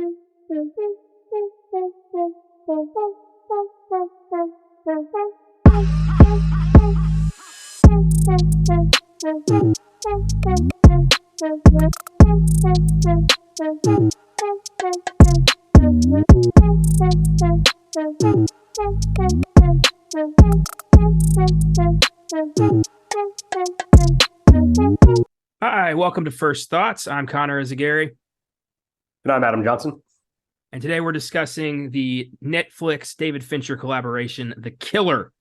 Hi, welcome to First Thoughts. I'm Connor Eyzaguirre. And I'm Adam Johnson. And today we're discussing the Netflix David Fincher collaboration, The Killer,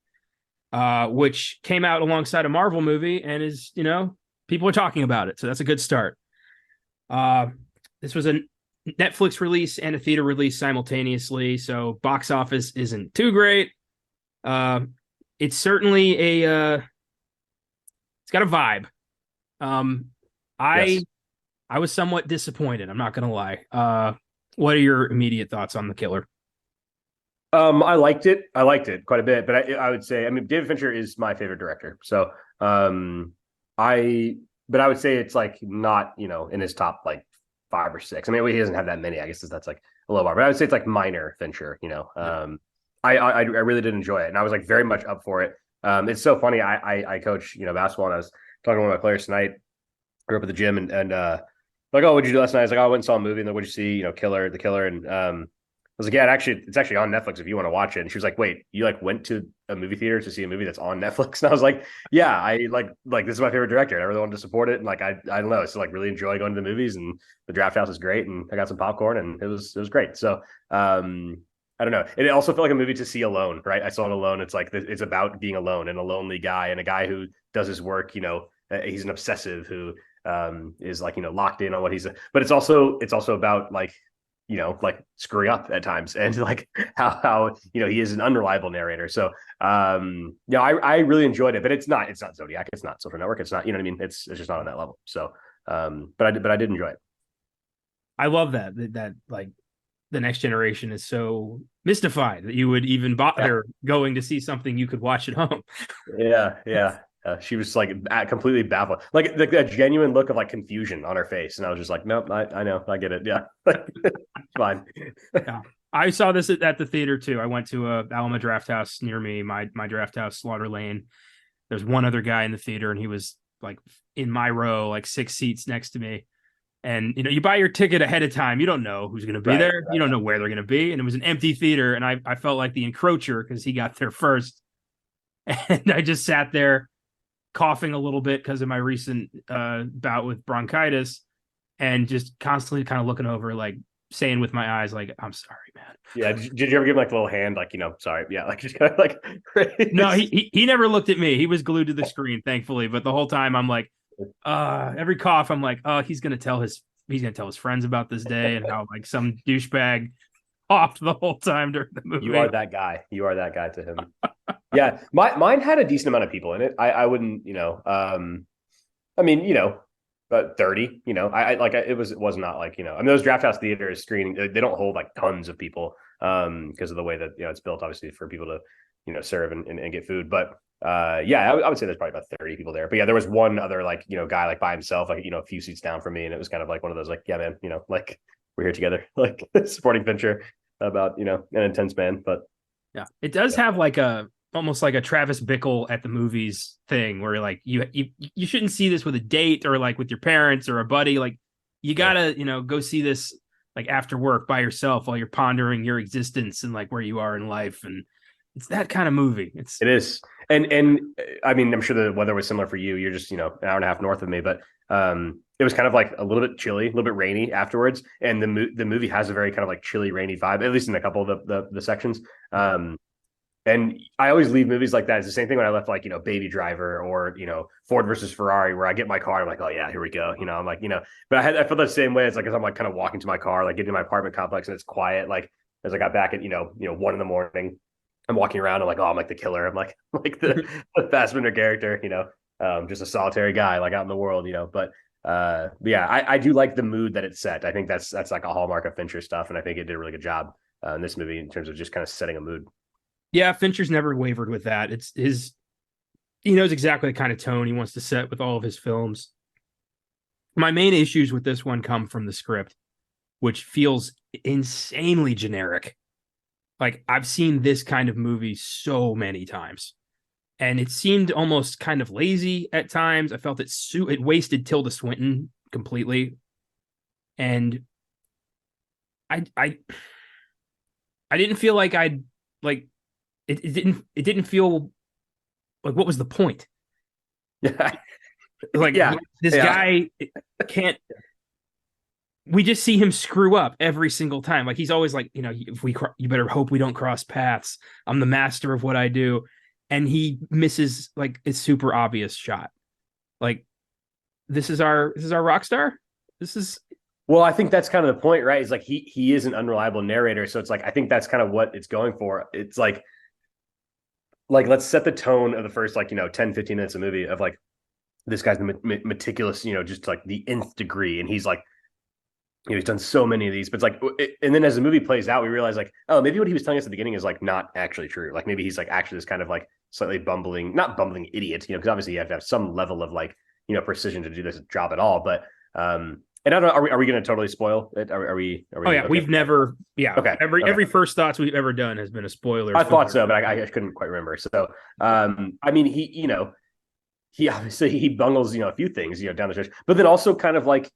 which came out alongside a Marvel movie and is, people are talking about it. So that's a good start. This was a Netflix release and a theater release simultaneously. So box office isn't too great. It's certainly it's got a vibe. Yes. I was somewhat disappointed. I'm not going to lie. What are your immediate thoughts on The Killer? I liked it. I liked it quite a bit, but I would say, David Fincher is my favorite director. So, but I would say it's like not, in his top like 5 or 6. He doesn't have that many. I guess that's like a low bar, but I would say it's like minor Fincher. I really did enjoy it, and I was like very much up for it. It's so funny. I coach basketball, and I was talking to one of my players tonight. I grew up at the gym, and like, oh, what'd you do last night? I was like, oh, I went and saw a movie, and then what'd you see? The Killer, and I was like, yeah, it's actually on Netflix if you want to watch it. And she was like, wait, you like went to a movie theater to see a movie that's on Netflix? And I was like, yeah, I like this is my favorite director, and I really wanted to support it. And like I don't know, so like really enjoy going to the movies, and the Draft House is great, and I got some popcorn, and it was great. So I don't know. It also felt like a movie to see alone, right? I saw it alone. It's like it's about being alone and a lonely guy, and a guy who does his work. He's an obsessive who is like locked in on what he's. But it's also about like screwing up at times, and like how he is an unreliable narrator. So I really enjoyed it, but it's not Zodiac, it's not Social Network, it's not it's just not on that level. So but I did enjoy it. I love that like the next generation is so mystified that you would even bother going to see something you could watch at home. Yeah. She was like completely baffled, like a genuine look of like confusion on her face, and I was just like, nope, I know, I get it. Yeah, fine. Yeah. I saw this at the theater too. I went to a Alamo Draft House near me, my Draft House, Slaughter Lane. There's one other guy in the theater, and he was like in my row, like 6 seats next to me. And you buy your ticket ahead of time. You don't know who's going to be there. Right. You don't know where they're going to be. And it was an empty theater, and I felt like the encroacher because he got there first. And I just sat there coughing a little bit because of my recent bout with bronchitis, and just constantly kind of looking over, like saying with my eyes, like, I'm sorry, man. Yeah. Did you ever give him like a little hand, like, sorry? Yeah. Like, just kind of like, no, he never looked at me. He was glued to the screen, thankfully. But the whole time I'm like, every cough, I'm like, oh, he's gonna tell his friends about this day and how like some douchebag coughed the whole time during the movie. You are that guy to him. Yeah, mine had a decent amount of people in it. I wouldn't, about 30. It was not like those Draft House theaters screening, they don't hold like tons of people because of the way that it's built, obviously, for people to serve and get food. But I would say there's probably about 30 people there. But yeah, there was one other like guy like by himself, like a few seats down from me, and it was kind of like one of those like, yeah, man, like we're here together, like supporting Fincher about an intense man. But yeah, it does have like almost like a Travis Bickle at the movies thing, where like you shouldn't see this with a date or like with your parents or a buddy. Like you gotta go see this like after work by yourself while you're pondering your existence and like where you are in life. And it's that kind of movie. It is. And I'm sure the weather was similar for you. You're just, an hour and a half north of me, but it was kind of like a little bit chilly, a little bit rainy afterwards. And the movie has a very kind of like chilly, rainy vibe, at least in a couple of the sections. And I always leave movies like that. It's the same thing when I left like, Baby Driver or, Ford versus Ferrari, where I get my car. I'm like, oh yeah, here we go. I'm like, but I feel the same way. It's like, as I'm like kind of walking to my car, like getting to my apartment complex, and it's quiet. Like as I got back at, 1 a.m, I'm walking around. I'm like, oh, I'm like the killer. I'm like the Fassbender character, just a solitary guy like out in the world, But yeah, I do like the mood that it's set. I think that's like a hallmark of Fincher stuff, and I think it did a really good job in this movie in terms of just kind of setting a mood. Yeah, Fincher's never wavered with that. It's he knows exactly the kind of tone he wants to set with all of his films. My main issues with this one come from the script, which feels insanely generic. Like I've seen this kind of movie so many times, and it seemed almost kind of lazy at times. I felt it wasted Tilda Swinton completely, and I I didn't feel like I'd like it didn't feel like what was the point? Yeah. Like Yeah. this Yeah. guy can't. We just see him screw up every single time. Like he's always like, if you better hope we don't cross paths. I'm the master of what I do, and he misses like a super obvious shot. Like this is our rock star. This is Well, I think that's kind of the point, right? Is like he is an unreliable narrator, so it's like I think that's kind of what it's going for. It's like let's set the tone of the first 10 15 minutes of the movie of like this guy's meticulous, just like the nth degree, and he's like he's done so many of these, but it's like and then as the movie plays out we realize like, oh, maybe what he was telling us at the beginning is like not actually true. Like maybe he's like actually this kind of like slightly not bumbling idiot, because obviously you have to have some level of like precision to do this job at all. But and I don't know, are we going to totally spoil it? Are we oh yeah, okay? we've never Okay. every first thoughts we've ever done has been a spoiler. I thought so, but I couldn't quite remember. So I mean he obviously he bungles a few things down the stretch, but then also kind of like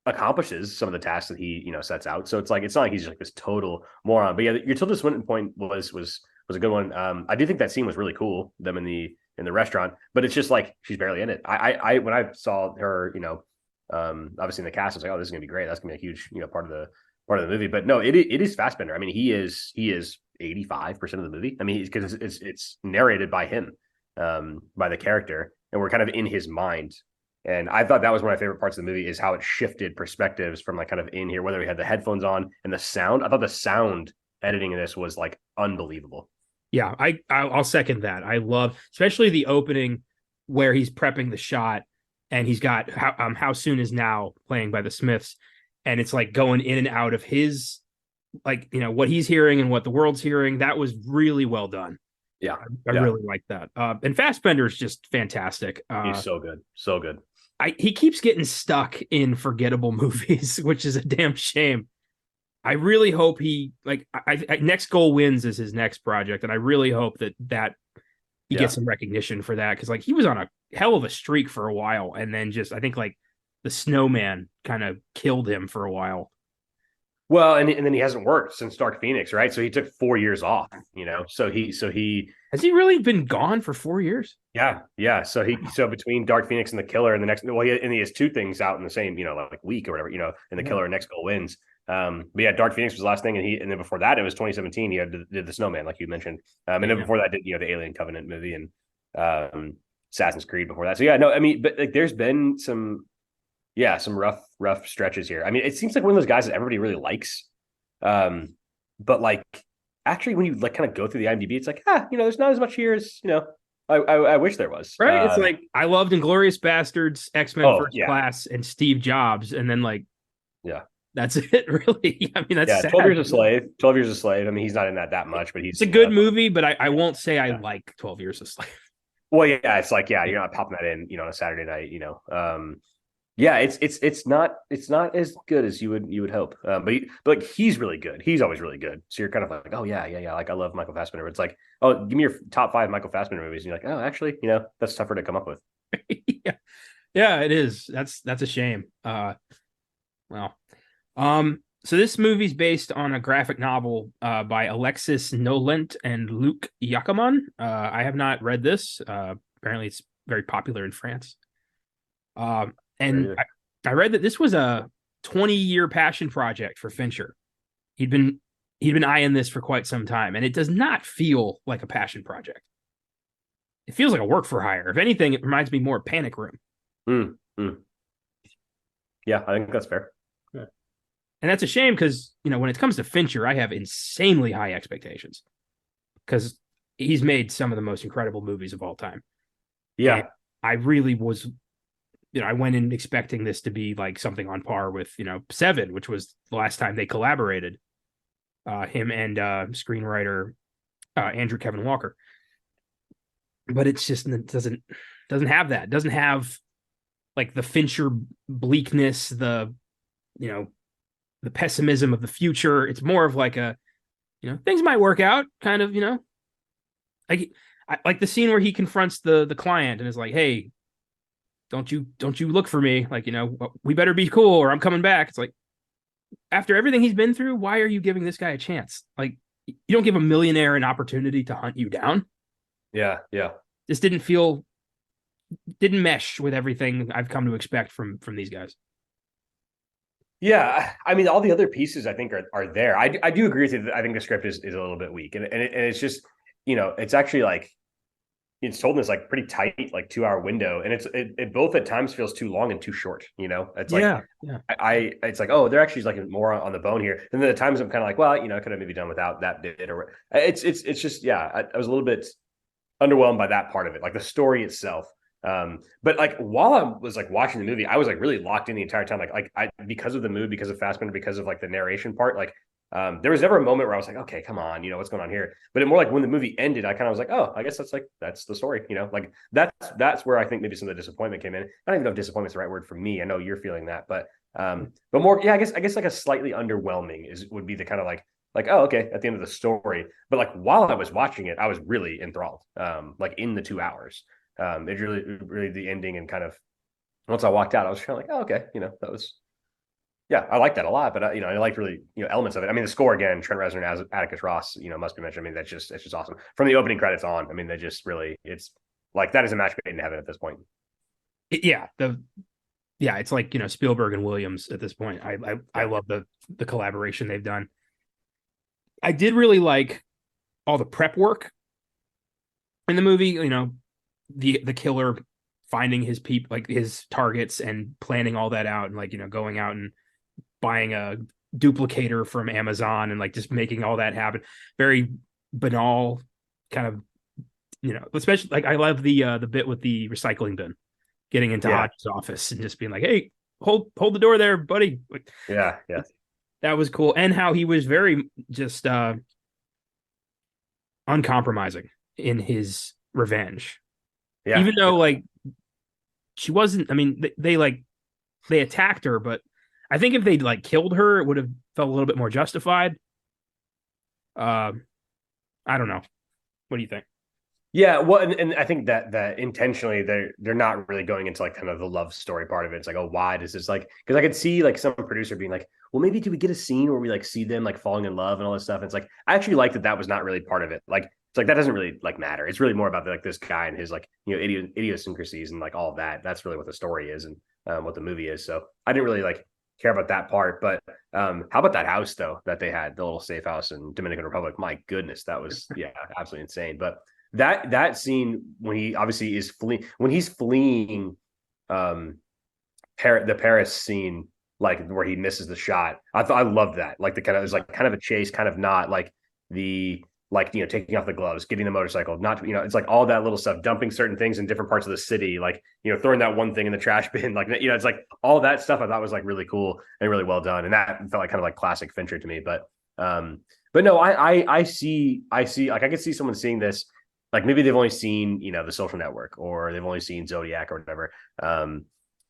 accomplishes some of the tasks that he sets out. So it's not like he's just like this total moron. But yeah, your Tilda Swinton point was a good one. I do think that scene was really cool, them in the restaurant, but it's just like she's barely in it. I when I saw her, obviously in the cast, I was like, oh, this is gonna be great. That's gonna be a huge part of the movie. But no, it is Fassbender. I mean, he is 85% of the movie. I mean, because it's narrated by him, by the character, and we're kind of in his mind. And I thought that was one of my favorite parts of the movie is how it shifted perspectives from like kind of in here, whether we had the headphones on and the sound. I thought the sound editing in this was like unbelievable. Yeah, I'll second that. I love especially the opening where he's prepping the shot and he's got how soon is now playing by the Smiths, and it's like going in and out of his like what he's hearing and what the world's hearing. That was really well done. Yeah, I really like that. And Fassbender is just fantastic. He's so good, so good. He keeps getting stuck in forgettable movies, which is a damn shame. I really hope he Next Goal Wins is his next project, and I really hope that he gets some recognition for that, because like he was on a hell of a streak for a while, and then just I think like The Snowman kind of killed him for a while. Well, and then he hasn't worked since Dark Phoenix, right? So he took 4 years off, So he has he really been gone for 4 years? Yeah. So between Dark Phoenix and The Killer and the next, well, he has two things out in the same like week or whatever, and The Killer and Next Goal Wins. But yeah, Dark Phoenix was the last thing, and then before that it was 2017. He did The Snowman, like you mentioned, and then before that did the Alien Covenant movie and Assassin's Creed before that. So yeah, no, I mean, but like there's been some rough stretches here. I mean, it seems like one of those guys that everybody really likes. But like actually when you like kind of go through the IMDb, it's like, there's not as much here as, I wish there was. Right. It's like I loved Inglourious Bastards, X-Men First Class, and Steve Jobs, and then like that's it, really. I mean, that's sad. 12 Years a Slave. 12 Years a Slave. I mean, he's not in that much, but it's a good movie, but I won't say I like 12 Years a Slave. Well, yeah, it's like, you're not popping that in, on a Saturday night, it's not as good as you would hope. But like he's really good. He's always really good. So you're kind of like, oh yeah. Like I love Michael Fassbender. It's like, oh, give me your top 5 Michael Fassbender movies. And you're like, oh, actually, that's tougher to come up with. Yeah, it is. That's a shame. So this movie's based on a graphic novel by Alexis Nolent and Luc Jacquemin. I have not read this. Apparently it's very popular in France. And I read that this was a 20-year passion project for Fincher. He'd been eyeing this for quite some time, and it does not feel like a passion project. It feels like a work for hire. If anything, it reminds me more of Panic Room. Yeah, I think that's fair. Yeah. And that's a shame because, when it comes to Fincher, I have insanely high expectations because he's made some of the most incredible movies of all time. Yeah. And I really was, I went in expecting this to be like something on par with, Seven, which was the last time they collaborated, him and screenwriter Andrew Kevin Walker. But it's just, it doesn't have that. It doesn't have like the Fincher bleakness, the, the pessimism of the future. It's more of like a, things might work out kind of, like I like the scene where he confronts the client and is like, hey, don't you look for me, like, we better be cool or I'm coming back. It's like, after everything he's been through, why are you giving this guy a chance? Like, you don't give a millionaire an opportunity to hunt you down. Yeah, yeah. This didn't mesh with everything I've come to expect from these guys. Yeah, I mean, all the other pieces I think are there. I do agree with you. I think the script is a little bit weak, and it's just, it's actually like it's told in this like pretty tight like 2 hour window, and it both at times feels too long and too short. It's like Yeah. it's like, oh, they're actually like more on the bone here, and then at times I'm kind of like, well, I could have maybe done without that bit, or it's just, yeah, I was a little bit underwhelmed by that part of it, like the story itself. But like while I was like watching the movie, I was like really locked in the entire time. Like I because of the mood, because of Fassbender, because of like the narration part, like there was never a moment where I was like, okay, come on, what's going on here? But it more like when the movie ended, I kind of was like, oh, I guess that's the story, like that's where I think maybe some of the disappointment came in. I don't even know if disappointment's the right word for me. I know you're feeling that, but more, yeah, I guess like a slightly underwhelming would be the kind of like, oh, okay, at the end of the story. But like while I was watching it, I was really enthralled, like in the 2 hours. It really the ending, and kind of once I walked out, I was kind of like, oh, okay, that was, yeah, I like that a lot. But I liked really, elements of it. I mean, the score again, Trent Reznor and Atticus Ross, must be mentioned. I mean, it's just awesome from the opening credits on. I mean, they just really, it's like that is a match made in heaven at this point. It's like, Spielberg and Williams at this point. I love the collaboration they've done. I did really like all the prep work in the movie. The killer finding his people, like his targets, and planning all that out, and like, going out and buying a duplicator from Amazon, and like just making all that happen. Very banal kind of, especially like I love the bit with the recycling bin, getting into Hodge's office and just being like, hey, hold the door there, buddy. Like, yeah that was cool. And how he was very just uncompromising in his revenge. Yeah. Even though like she wasn't, I mean, they attacked her, but I think if they'd like killed her, it would have felt a little bit more justified. I don't know. What do you think? Yeah, well, and I think that intentionally they're not really going into like kind of the love story part of it. It's like, oh, why does this, like, because I could see like some producer being like, well, maybe do we get a scene where we like see them like falling in love and all this stuff? And it's like, I actually like that was not really part of it. Like, it's like that doesn't really like matter. It's really more about like this guy and his like idiosyncrasies and like all of that. That's really what the story is, and what the movie is. So I didn't really like care about that part. But how about that house though that they had, the little safe house in Dominican Republic? My goodness, that was absolutely insane. But that scene when he obviously is fleeing the Paris scene, like where he misses the shot, I loved that. Like the kind of, it was like kind of a chase, kind of not like the, like, taking off the gloves, getting the motorcycle, not, it's like all that little stuff, dumping certain things in different parts of the city, like, throwing that one thing in the trash bin, like, it's like all that stuff I thought was like really cool and really well done. And that felt like kind of like classic Fincher to me. But no, I see, like, I could see someone seeing this, like maybe they've only seen, The Social Network, or they've only seen Zodiac or whatever.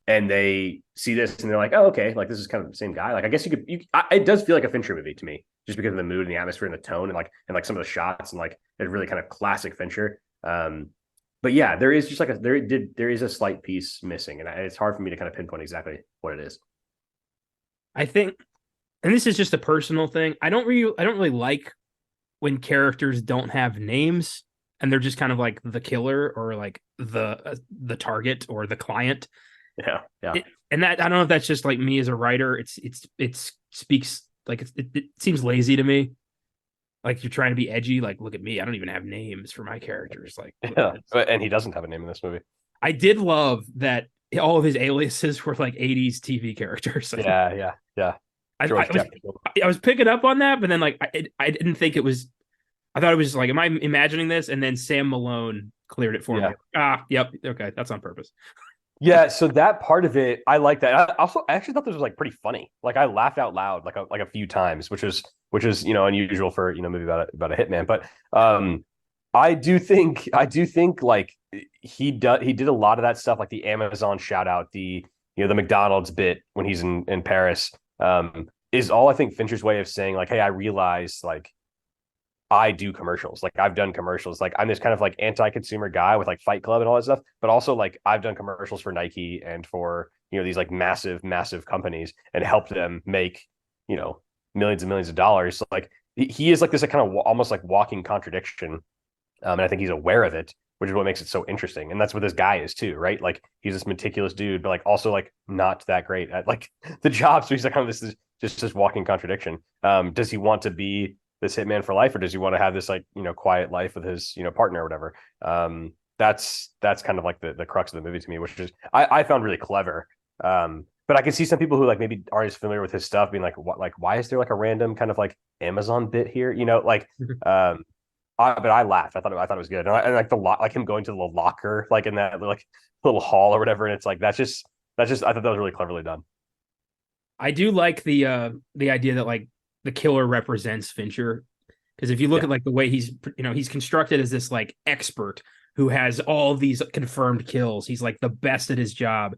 And they see this and they're like, oh, okay, like this is kind of the same guy. Like, I guess it does feel like a Fincher movie to me, just because of the mood and the atmosphere and the tone, and like some of the shots, and like it's really kind of classic Fincher. But yeah, there is just like there is a slight piece missing, and it's hard for me to kind of pinpoint exactly what it is. I think, and this is just a personal thing, I don't really like when characters don't have names and they're just kind of like the killer, or like the target, or the client. Yeah. And that, I don't know if that's just like me as a writer. It speaks like it seems lazy to me. Like you're trying to be edgy. Like, look at me, I don't even have names for my characters. Like, yeah, and he doesn't have a name in this movie. I did love that all of his aliases were like 80s TV characters. Yeah. I was picking up on that, but then like I didn't think it was. I thought it was just like, am I imagining this? And then Sam Malone cleared it for me. Yep, okay, that's on purpose. Yeah, so that part of it, I like that. I actually thought this was like pretty funny. Like, I laughed out loud like a few times, which is unusual for a movie about a hitman. But I do think like he did a lot of that stuff, like the Amazon shout out, the the McDonald's bit when he's in Paris. is all I think Fincher's way of saying like, hey, I realize like I do commercials. Like I've done commercials. Like I'm this kind of like anti-consumer guy with like Fight Club and all that stuff, but also like I've done commercials for Nike and for, these like massive, massive companies and helped them make, millions and millions of dollars. So like he is like this like, kind of almost like walking contradiction. And I think he's aware of it, which is what makes it so interesting. And that's what this guy is too, right? Like he's this meticulous dude, but like also like not that great at like the job. So he's like kind of this just this walking contradiction. Does he want to be this hitman for life, or does he want to have this like quiet life with his partner or whatever? That's kind of like the crux of the movie to me, which is I found really clever. But I can see some people who like maybe aren't as familiar with his stuff being like, what, like why is there like a random kind of like Amazon bit here? But I laughed. I thought it was good, and like like him going to the locker, like in that like little hall or whatever, and it's like that's just I thought that was really cleverly done. I do like the idea that like the killer represents Fincher, because if you look at like the way he's constructed as this like expert who has all of these confirmed kills, he's like the best at his job,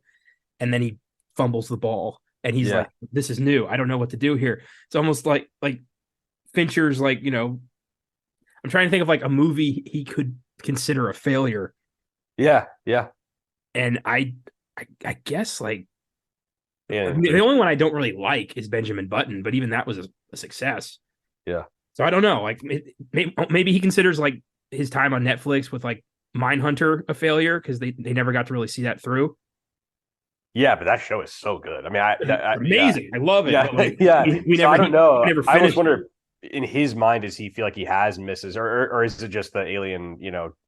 and then he fumbles the ball, and he's like, "This is new. I don't know what to do here." It's almost like Fincher's like I'm trying to think of like a movie he could consider a failure. Yeah, yeah. And I guess like the only one I don't really like is Benjamin Button, but even that was a success. Yeah. So I don't know. Like maybe he considers like his time on Netflix with like Mindhunter a failure because they never got to really see that through. Yeah, but that show is so good. I mean, amazing. Yeah. I love it. Yeah, like, yeah. We so never. I don't know. I always wonder. It. In his mind, does he feel like he has misses, or is it just the alien,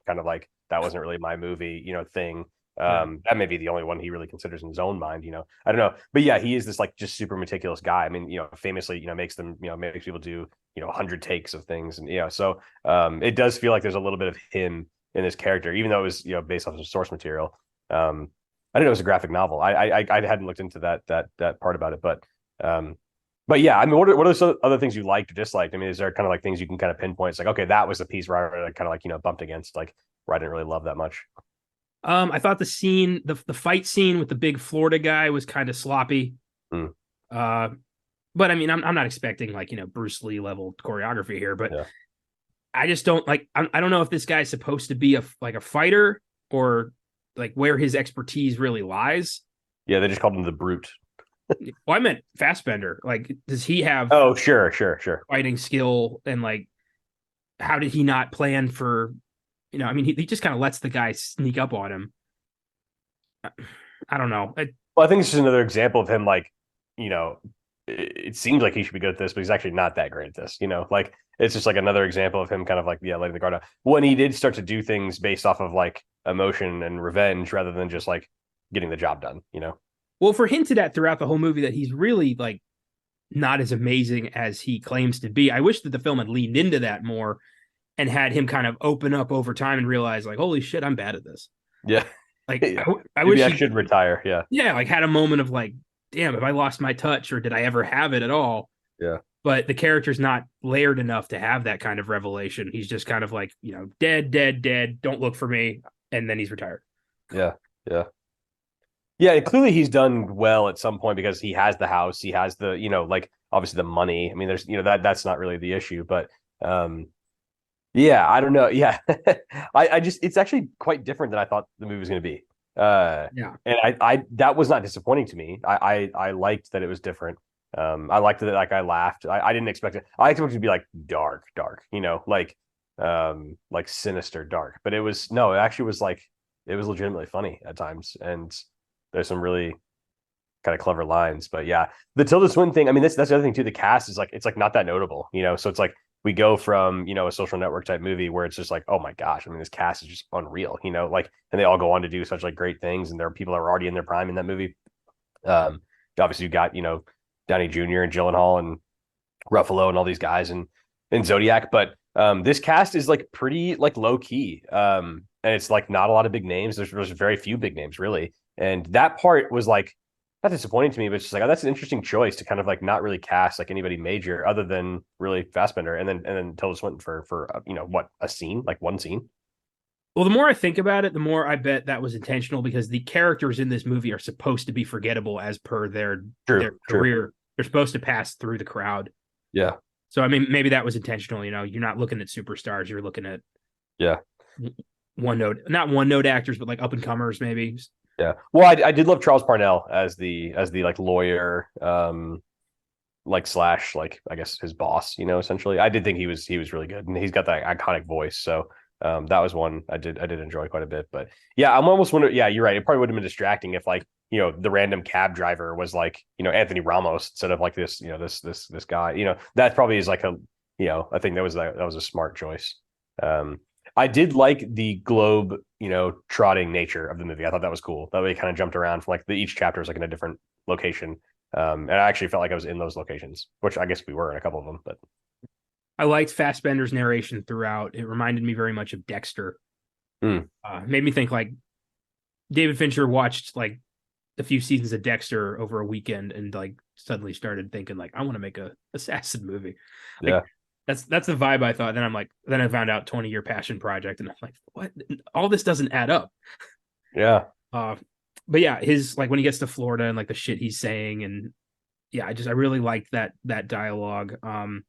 kind of like that wasn't really my movie, thing? That may be the only one he really considers in his own mind, I don't know. But yeah, he is this like just super meticulous guy. I mean, famously, makes people do, 100 takes of things. And, so it does feel like there's a little bit of him in this character, even though it was, based off of source material. I didn't know it was a graphic novel. I hadn't looked into that part about it, but yeah, I mean, what are some other things you liked or disliked? I mean, is there kind of like things you can kind of pinpoint? It's like, okay, that was the piece where I kind of like, bumped against, like where I didn't really love that much. I thought the scene, the fight scene with the big Florida guy was kind of sloppy. But I mean, I'm not expecting like, Bruce Lee level choreography here, but I just don't like, I don't know if this guy's supposed to be a fighter or like where his expertise really lies. Yeah, they just called him the Brute. Well, I meant Fassbender. Like, does he have? Oh, sure. Fighting skill, and like, how did he not plan for? I mean, he just kind of lets the guy sneak up on him. I don't know. Well, I think it's just another example of him, like, it seems like he should be good at this, but he's actually not that great at this. Like it's just like another example of him kind of like letting the guard out when he did start to do things based off of like emotion and revenge rather than just like getting the job done. Well, for hinted at throughout the whole movie that he's really like not as amazing as he claims to be. I wish that the film had leaned into that more and had him kind of open up over time and realize like, holy shit, I'm bad at this. Yeah. Like I wish I should retire. Yeah. Yeah. Like had a moment of like, damn, have I lost my touch or did I ever have it at all? Yeah. But the character's not layered enough to have that kind of revelation. He's just kind of like, dead. Don't look for me. And then he's retired. Yeah. Yeah. Yeah, clearly he's done well at some point because he has the house, he has the, like obviously the money. I mean, there's, that's not really the issue, but yeah, I don't know. Yeah, I just it's actually quite different than I thought the movie was going to be. And I that was not disappointing to me. I liked that it was different. I liked that like I laughed. I didn't expect it. I expected it to be like dark, like sinister dark, but it actually was like it was legitimately funny at times and. There's some really kind of clever lines, but yeah, the Tilda Swinton thing. I mean, that's the other thing too. The cast is like, it's like not that notable, so it's like we go from, a Social Network type movie where it's just like, oh my gosh, I mean, this cast is just unreal, like, and they all go on to do such like great things. And there are people that are already in their prime in that movie. Obviously you got, Downey Jr. and Gyllenhaal and Ruffalo and all these guys and Zodiac, but this cast is like pretty like low key. And it's like not a lot of big names. There's very few big names really. And that part was like not disappointing to me, but it's just like, oh, that's an interesting choice to kind of like not really cast like anybody major other than really Fassbender and then Tilda Swinton for what, a scene, like one scene. Well, the more I think about it, the more I bet that was intentional because the characters in this movie are supposed to be forgettable as per their career. They're supposed to pass through the crowd. Yeah. So I mean, maybe that was intentional. You're not looking at superstars. You're looking at Yeah. not one note actors, but like up and comers, maybe. Yeah. Well, I did love Charles Parnell as the like lawyer, like slash like I guess his boss. Essentially, I did think he was really good, and he's got that iconic voice. So that was one I did enjoy quite a bit. But yeah, I'm almost wondering. Yeah, you're right. It probably would have been distracting if like the random cab driver was like Anthony Ramos instead of like this this guy. That probably is like a I think that was a smart choice. I did like the globe, trotting nature of the movie. I thought that was cool. That way it kind of jumped around from like each chapter was like in a different location. And I actually felt like I was in those locations, which I guess we were in a couple of them. But I liked Fassbender's narration throughout. It reminded me very much of Dexter. Made me think like David Fincher watched like a few seasons of Dexter over a weekend and like suddenly started thinking like I want to make a assassin movie. Like, yeah. That's the vibe I thought. Then I found out 20-year passion project, and I'm like, what? All this doesn't add up. Yeah. But yeah, his like when he gets to Florida and like the shit he's saying, and yeah, I really liked that dialogue. And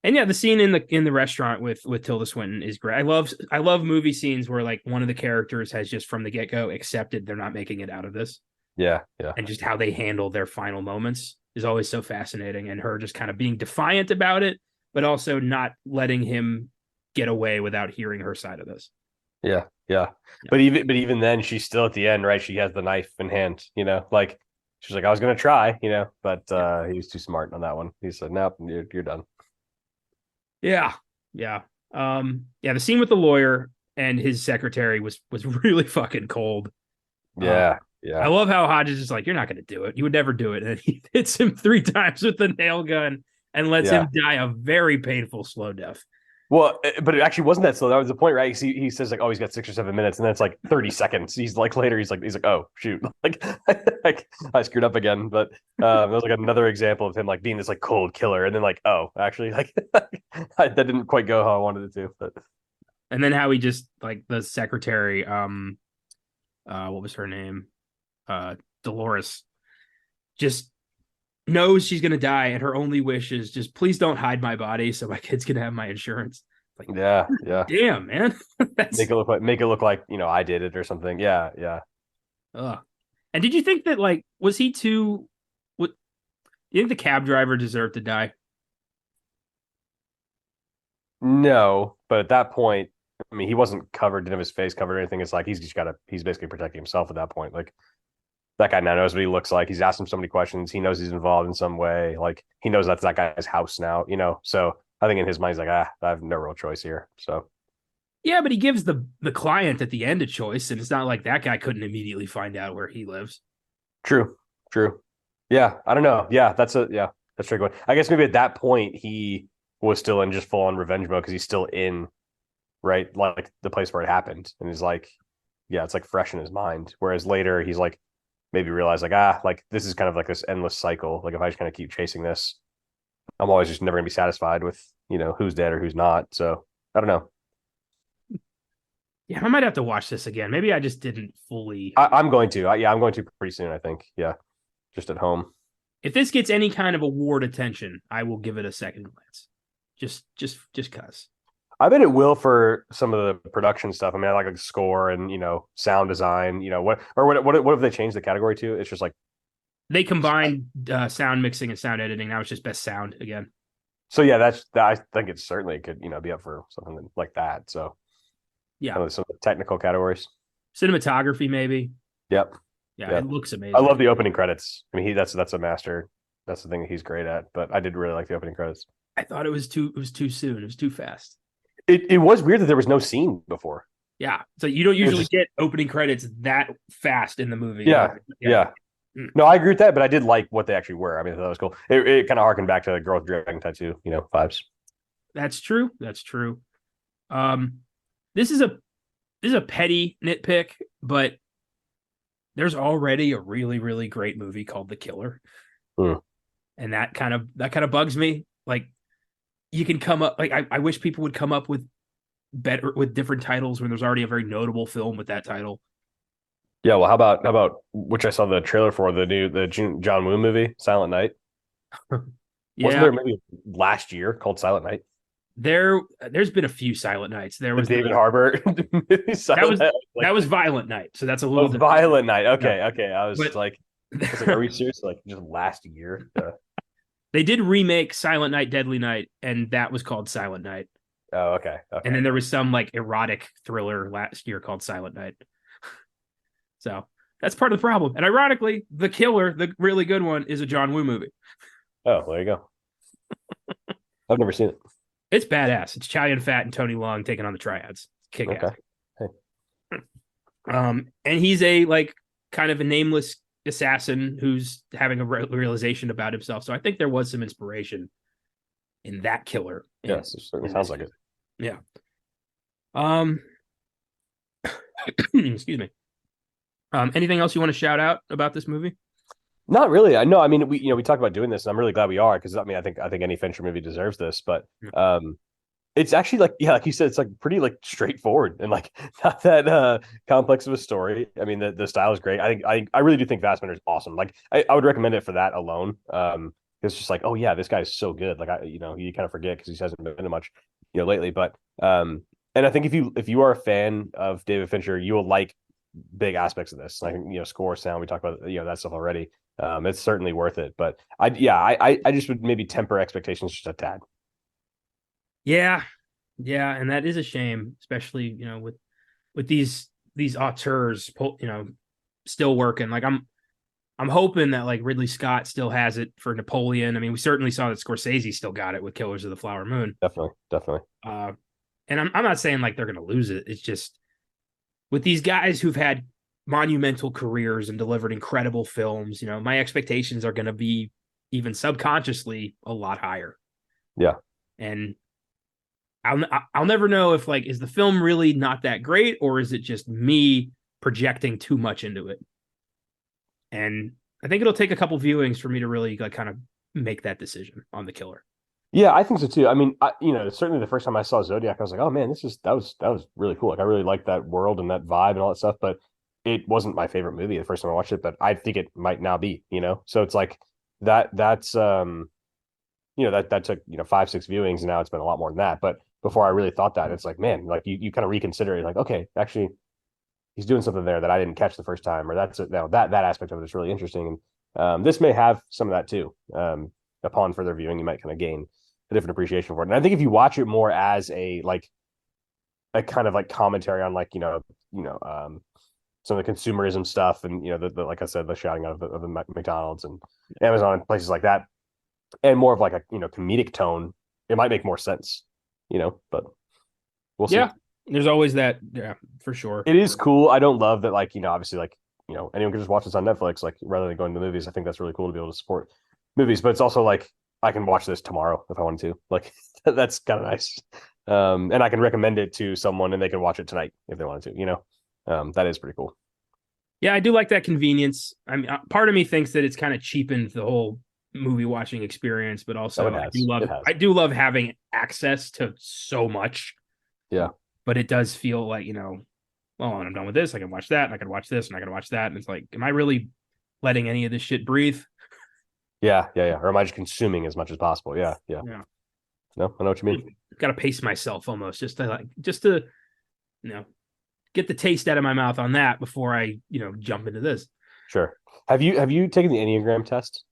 yeah, the scene in the restaurant with Tilda Swinton is great. I love movie scenes where like one of the characters has just from the get-go accepted they're not making it out of this. Yeah. Yeah. And just how they handle their final moments is always so fascinating, and her just kind of being defiant about it, but also not letting him get away without hearing her side of this. Yeah. Yeah. But even then, she's still at the end, right? She has the knife in hand, like she's like, I was going to try, but he was too smart on that one. He said, nope, you're done. Yeah. Yeah. The scene with the lawyer and his secretary was really fucking cold. Yeah. Yeah. I love how Hodges is like, you're not going to do it. You would never do it. And he hits him 3 times with the nail gun and lets him die a very painful slow death. Well, but it actually wasn't that slow. That was the point, right? He says like, oh, he's got 6 or 7 minutes, and then it's like 30 seconds. He's like later, he's like, oh shoot, like I screwed up again. But that was like another example of him like being this like cold killer, and then like, oh, actually, like that didn't quite go how I wanted it to. But and then how he just like the secretary, what was her name? Dolores, just knows she's gonna die, and her only wish is just please don't hide my body so my kids can have my insurance. Like, yeah, damn, man. Make it look like I did it or something. Yeah. And did you think that like was he too? What you think the cab driver deserved to die? No, but at that point, I mean, he wasn't covered, didn't have his face covered or anything. It's like he's basically protecting himself at that point. Like that guy now knows what he looks like. He's asked him so many questions. He knows he's involved in some way. Like he knows that's that guy's house now, So I think in his mind, he's like, I have no real choice here. So yeah, but he gives the client at the end a choice, and it's not like that guy couldn't immediately find out where he lives. True. Yeah, I don't know. Yeah, that's a tricky one. I guess maybe at that point he was still in just full on revenge mode because he's still in right like the place where it happened, and he's like, yeah, it's like fresh in his mind. Whereas later he's like maybe realize like this is kind of like this endless cycle. Like if I just kind of keep chasing this, I'm always just never gonna be satisfied with who's dead or who's not. So I don't know. Yeah, I might have to watch this again. Maybe I just didn't fully. I'm going to. I'm going to pretty soon. I think. Yeah, just at home. If this gets any kind of award attention, I will give it a second glance. Just cause. I bet it will for some of the production stuff. I mean, I like score and sound design. What have they changed the category to? It's just like they combined sound mixing and sound editing. Now it's just best sound again. So yeah, I think it certainly could be up for something like that. So yeah, some of the technical categories, cinematography maybe. Yep. Yeah, it looks amazing. I love the opening credits. I mean, that's a master. That's the thing that he's great at. But I did really like the opening credits. I thought it was too soon. It was too fast. It was weird that there was no scene before. Yeah. So you don't usually get opening credits that fast in the movie. Yeah. No, I agree with that, but I did like what they actually were. I mean, I thought it was cool. It kind of harkened back to the Girl with Dragon Tattoo, vibes. That's true. This is a petty nitpick, but there's already a really, really great movie called The Killer. And that kind of bugs me. Like you can come up, like I wish people would come up with different titles when there's already a very notable film with that title. Yeah, well, how about which I saw the trailer for the John Woo movie, Silent Night. Wasn't Yeah, there maybe last year called Silent Night? there's been a few Silent Nights. There The was David Harbour that Silent was Night, that like was Violent Night, so that's a a little different. Violent Night. Yeah, Okay, okay. but I was like, are we serious? Like just last year? they did remake Silent Night, Deadly Night, and that was called Silent Night. Oh, okay, And okay. then there was some like erotic thriller last year called Silent Night. So that's part of the problem. And ironically, The Killer, the really good one, is a John Woo movie. Oh, there you go. I've never seen it. It's badass. It's Chow Yun Fat and Tony Leung taking on the triads. Kick ass. Okay. Hey. And he's a like kind of a nameless assassin who's having a realization about himself. So I think there was some inspiration in that killer. Yes, it certainly sounds like it. Yeah. Excuse me. Anything else you want to shout out about this movie? Not really. I know. I mean, we talked about doing this, and I'm really glad we are because I mean, I think any Fincher movie deserves this. But it's actually like like you said, it's like pretty like straightforward and like not that complex of a story. I mean, the style is great. I really do think Fassbender is awesome. Like I would recommend it for that alone. It's just like, oh yeah, this guy is so good. Like you kind of forget because he hasn't been in much lately. But and I think if you are a fan of David Fincher, you will like big aspects of this, like score, sound. We talked about that stuff already. It's certainly worth it. But I just would maybe temper expectations just a tad. Yeah, yeah, and that is a shame, especially with these auteurs, still working. Like I'm hoping that like Ridley Scott still has it for Napoleon. I mean, we certainly saw that Scorsese still got it with Killers of the Flower Moon. Definitely. And I'm not saying like they're going to lose it. It's just with these guys who've had monumental careers and delivered incredible films, my expectations are going to be even subconsciously a lot higher. Yeah. And I'll never know if like, is the film really not that great, or is it just me projecting too much into it? And I think it'll take a couple viewings for me to really like kind of make that decision on The Killer. Yeah, I think so too. I mean, certainly the first time I saw Zodiac, I was like, oh man, that was really cool. Like I really liked that world and that vibe and all that stuff, but it wasn't my favorite movie the first time I watched it, but I think it might now be, So it's like that's that took 5-6 viewings, and now it's been a lot more than that. But before I really thought that, it's like, man, like you kind of reconsider it, like, okay, actually he's doing something there that I didn't catch the first time, or that's that aspect of it is really interesting. And this may have some of that too. Upon further viewing, you might kind of gain a different appreciation for it. And I think if you watch it more as a kind of like commentary on like some of the consumerism stuff, and the like I said, the shouting out of the McDonald's and Amazon and places like that, and more of like a comedic tone, it might make more sense. But we'll see. Yeah, there's always that. Yeah, for sure. It is cool. I don't love that, like, obviously, like, anyone can just watch this on Netflix, like, rather than going to the movies. I think that's really cool to be able to support movies, but it's also like I can watch this tomorrow if I wanted to. Like, that's kind of nice. And I can recommend it to someone and they can watch it tonight if they wanted to, that is pretty cool. Yeah, I do like that convenience. I mean, part of me thinks that it's kind of cheapened the whole movie watching experience, but also I do love having access to so much. Yeah. But it does feel like, well, when I'm done with this, I can watch that, and I can watch this, and I can watch that. And it's like, am I really letting any of this shit breathe? Yeah. Or am I just consuming as much as possible? Yeah. No, I know what you mean. Got to pace myself almost just to get the taste out of my mouth on that before I, jump into this. Sure. Have you taken the Enneagram test?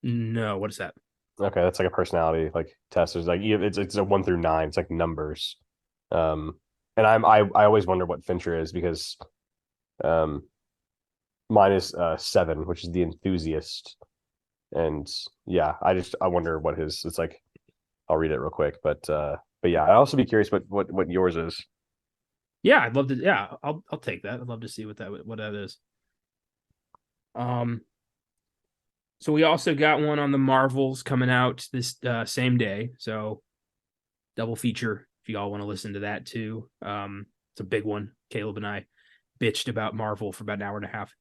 No, what is that? Okay, that's like a personality like test. There's like it's a 1 through 9. It's like numbers. And I always wonder what Fincher is, because mine is 7, which is the enthusiast. And yeah, I wonder what it's like. I'll read it real quick, but yeah, I'd also be curious what yours is. Yeah, I'd love to. Yeah, I'll take that. I'd love to see what that is. So we also got one on the Marvels coming out this same day. So double feature if you all want to listen to that too. It's a big one. Caleb and I bitched about Marvel for about an hour and a half.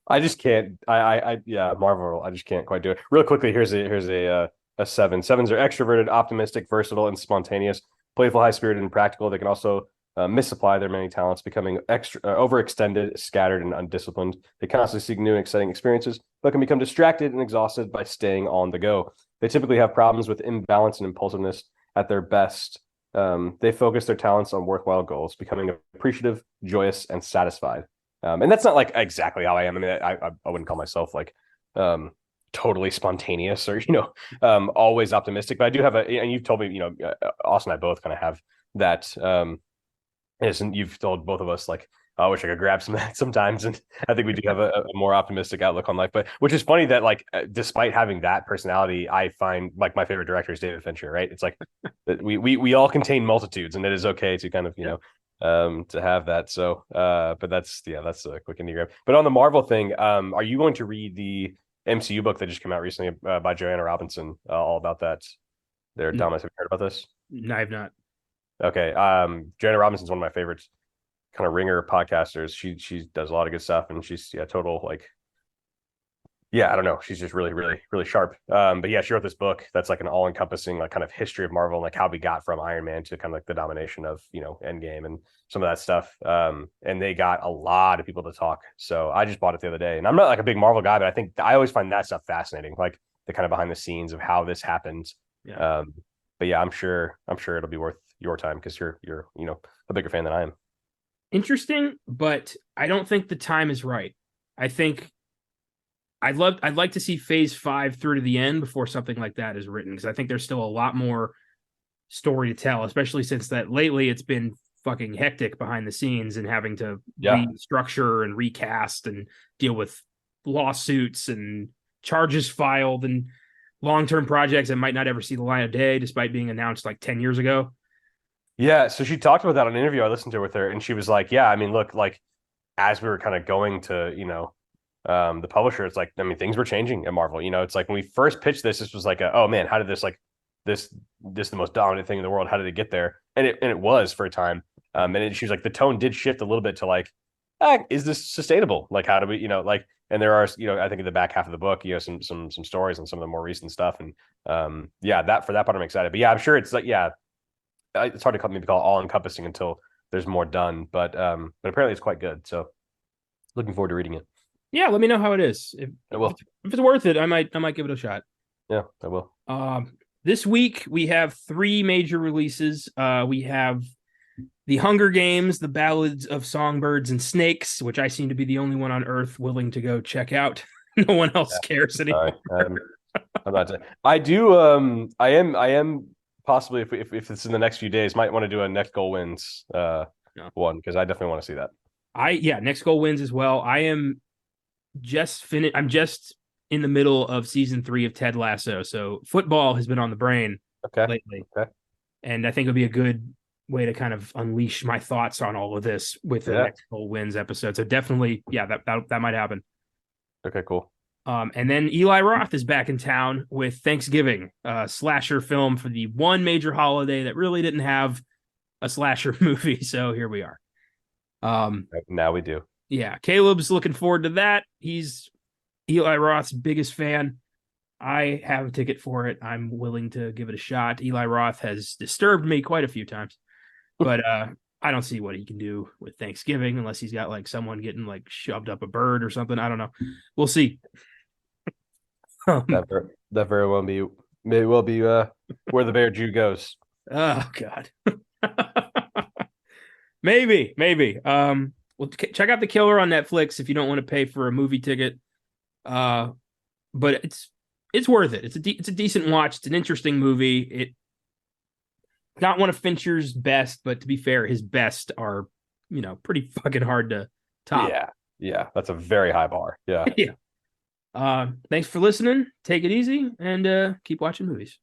I just can't. Yeah, Marvel. I just can't quite do it. Real quickly, here's a 7. 7s are extroverted, optimistic, versatile, and spontaneous, playful, high-spirited, and practical. They can also misapply their many talents, becoming overextended, scattered, and undisciplined. They constantly seek new and exciting experiences, but can become distracted and exhausted by staying on the go. They typically have problems with imbalance and impulsiveness at their best. They focus their talents on worthwhile goals, becoming appreciative, joyous, and satisfied. And that's not like exactly how I am. I mean, I wouldn't call myself like totally spontaneous or always optimistic, but I do have and you've told me, Austin and I both kind of have that. And you've told both of us like, I wish I could grab some of that sometimes, and I think we do have a more optimistic outlook on life. But which is funny that like, despite having that personality, I find like my favorite director is David Fincher. Right? It's like that we all contain multitudes, and it is okay to kind of to have that. So, but that's a quick Enneagram. But on the Marvel thing, are you going to read the MCU book that just came out recently by Joanna Robinson, all about that? Thomas, have you heard about this? No, I have not. Okay. Joanna Robinson's one of my favorites, kind of ringer podcasters. She does a lot of good stuff, and she's total like, I don't know. She's just really, really, really sharp. But yeah, she wrote this book that's like an all-encompassing like kind of history of Marvel and like how we got from Iron Man to kind of like the domination of Endgame and some of that stuff. And they got a lot of people to talk. So I just bought it the other day, and I'm not like a big Marvel guy, but I think I always find that stuff fascinating, like the kind of behind the scenes of how this happens. Yeah. But yeah, I'm sure it'll be worth your time because you're a bigger fan than I am. Interesting, but I don't think the time is right. I think I'd like to see phase 5 through to the end before something like that is written, because I think there's still a lot more story to tell, especially since that lately it's been fucking hectic behind the scenes and having to restructure and recast and deal with lawsuits and charges filed and long-term projects that might not ever see the light of day despite being announced like 10 years ago. Yeah, so she talked about that on an interview I listened to with her, and she was like, yeah, I mean, look, like as we were kind of going to, the publisher, it's like, I mean, things were changing at Marvel. It's like when we first pitched this was like, oh man, how did this like this the most dominant thing in the world? How did it get there? And it was for a time. And she was like, the tone did shift a little bit to like, is this sustainable? Like, how do we, and there are, I think in the back half of the book, some stories and some of the more recent stuff. And that for that part I'm excited. But yeah, I'm sure it's like, it's hard to maybe call it all encompassing until there's more done. But apparently it's quite good. So looking forward to reading it. Yeah, let me know how it is. If it's worth it, I might give it a shot. Yeah, I will. This week we have 3 major releases. We have The Hunger Games, The Ballads of Songbirds and Snakes, which I seem to be the only one on Earth willing to go check out. No one else cares anymore. I'm not. I do. I am possibly if it's in the next few days, might want to do a Next Goal Wins one, because I definitely want to see that. Next Goal Wins as well. I am just finished. I'm just in the middle of season 3 of Ted Lasso, so football has been on the brain lately. Okay. And I think it'll be a good way to kind of unleash my thoughts on all of this with the Next Goal Wins episode. So definitely, that might happen. Okay, cool. And then Eli Roth is back in town with Thanksgiving, a slasher film for the one major holiday that really didn't have a slasher movie. So here we are. Now we do. Yeah, Caleb's looking forward to that. He's Eli Roth's biggest fan. I have a ticket for it. I'm willing to give it a shot. Eli Roth has disturbed me quite a few times, but I don't see what he can do with Thanksgiving unless he's got like someone getting like shoved up a bird or something. I don't know. We'll see. That very well be where the bear Jew goes. Oh God. Maybe. Well, check out The Killer on Netflix if you don't want to pay for a movie ticket. But it's worth it. It's a decent watch. It's an interesting movie. It's not one of Fincher's best, but to be fair, his best are pretty fucking hard to top. Yeah, that's a very high bar. Yeah. Yeah. Thanks for listening. Take it easy and keep watching movies.